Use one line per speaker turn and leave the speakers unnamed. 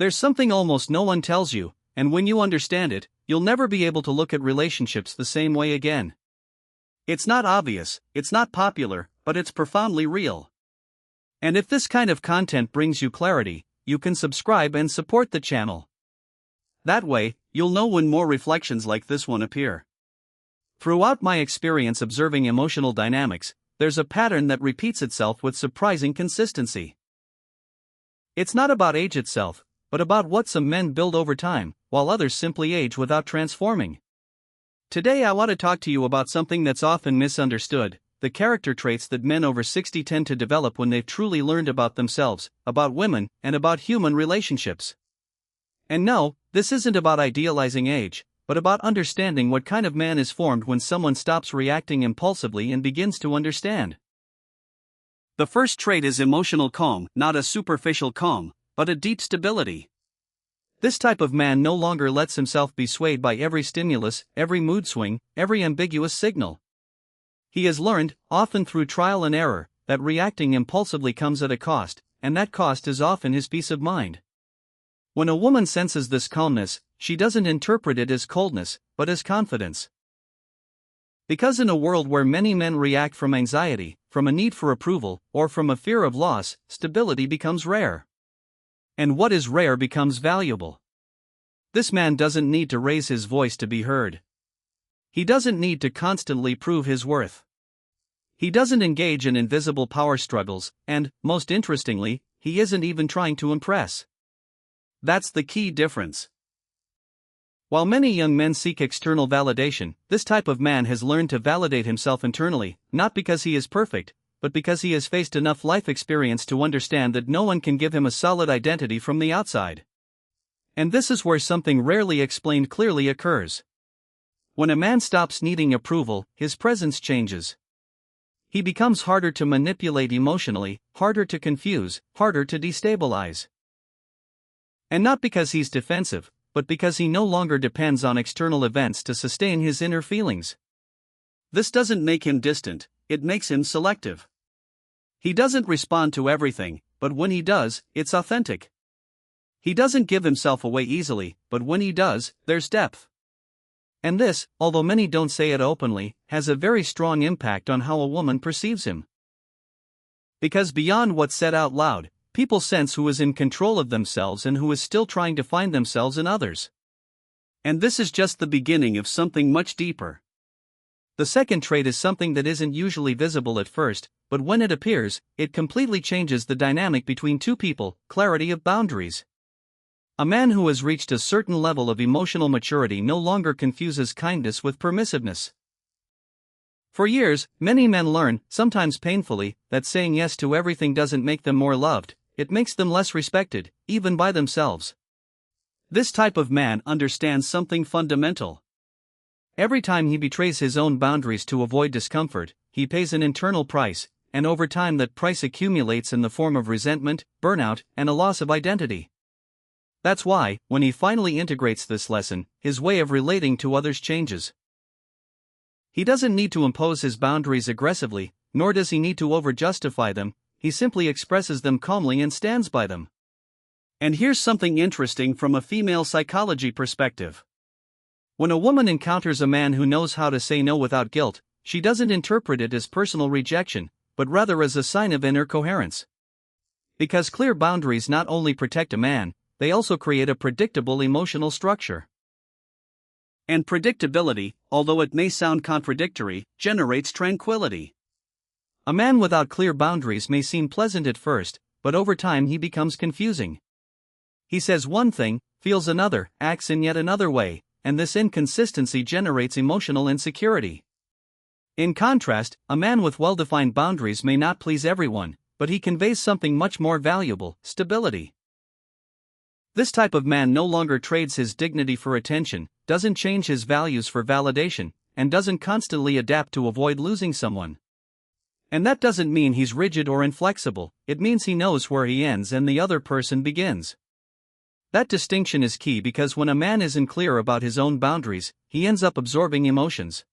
There's something almost no one tells you, and when you understand it, you'll never be able to look at relationships the same way again. It's not obvious, it's not popular, but it's profoundly real. And if this kind of content brings you clarity, you can subscribe and support the channel. That way, you'll know when more reflections like this one appear. Throughout my experience observing emotional dynamics, there's a pattern that repeats itself with surprising consistency. It's not about age itself, but about what some men build over time, while others simply age without transforming. Today I want to talk to you about something that's often misunderstood, the character traits that men over 60 tend to develop when they've truly learned about themselves, about women, and about human relationships. And no, this isn't about idealizing age, but about understanding what kind of man is formed when someone stops reacting impulsively and begins to understand. The first trait is emotional calm, not a superficial calm, but a deep stability. This type of man no longer lets himself be swayed by every stimulus, every mood swing, every ambiguous signal. He has learned, often through trial and error, that reacting impulsively comes at a cost, and that cost is often his peace of mind. When a woman senses this calmness, she doesn't interpret it as coldness, but as confidence. Because in a world where many men react from anxiety, from a need for approval, or from a fear of loss, stability becomes rare. And what is rare becomes valuable. This man doesn't need to raise his voice to be heard. He doesn't need to constantly prove his worth. He doesn't engage in invisible power struggles, and, most interestingly, he isn't even trying to impress. That's the key difference. While many young men seek external validation, this type of man has learned to validate himself internally, not because he is perfect, but because he has faced enough life experience to understand that no one can give him a solid identity from the outside. And this is where something rarely explained clearly occurs. When a man stops needing approval, his presence changes. He becomes harder to manipulate emotionally, harder to confuse, harder to destabilize. And not because he's defensive, but because he no longer depends on external events to sustain his inner feelings. This doesn't make him distant, it makes him selective. He doesn't respond to everything, but when he does, it's authentic. He doesn't give himself away easily, but when he does, there's depth. And this, although many don't say it openly, has a very strong impact on how a woman perceives him. Because beyond what's said out loud, people sense who is in control of themselves and who is still trying to find themselves in others. And this is just the beginning of something much deeper. The second trait is something that isn't usually visible at first, but when it appears, it completely changes the dynamic between two people: clarity of boundaries. A man who has reached a certain level of emotional maturity no longer confuses kindness with permissiveness. For years, many men learn, sometimes painfully, that saying yes to everything doesn't make them more loved, it makes them less respected, even by themselves. This type of man understands something fundamental. Every time he betrays his own boundaries to avoid discomfort, he pays an internal price, and over time that price accumulates in the form of resentment, burnout, and a loss of identity. That's why, when he finally integrates this lesson, his way of relating to others changes. He doesn't need to impose his boundaries aggressively, nor does he need to over-justify them, he simply expresses them calmly and stands by them. And here's something interesting from a female psychology perspective. When a woman encounters a man who knows how to say no without guilt, she doesn't interpret it as personal rejection, but rather as a sign of inner coherence. Because clear boundaries not only protect a man, they also create a predictable emotional structure. And predictability, although it may sound contradictory, generates tranquility. A man without clear boundaries may seem pleasant at first, but over time he becomes confusing. He says one thing, feels another, acts in yet another way, and this inconsistency generates emotional insecurity. In contrast, a man with well-defined boundaries may not please everyone, but he conveys something much more valuable: stability. This type of man no longer trades his dignity for attention, doesn't change his values for validation, and doesn't constantly adapt to avoid losing someone. And that doesn't mean he's rigid or inflexible, it means he knows where he ends and the other person begins. That distinction is key because when a man isn't clear about his own boundaries, he ends up absorbing emotions.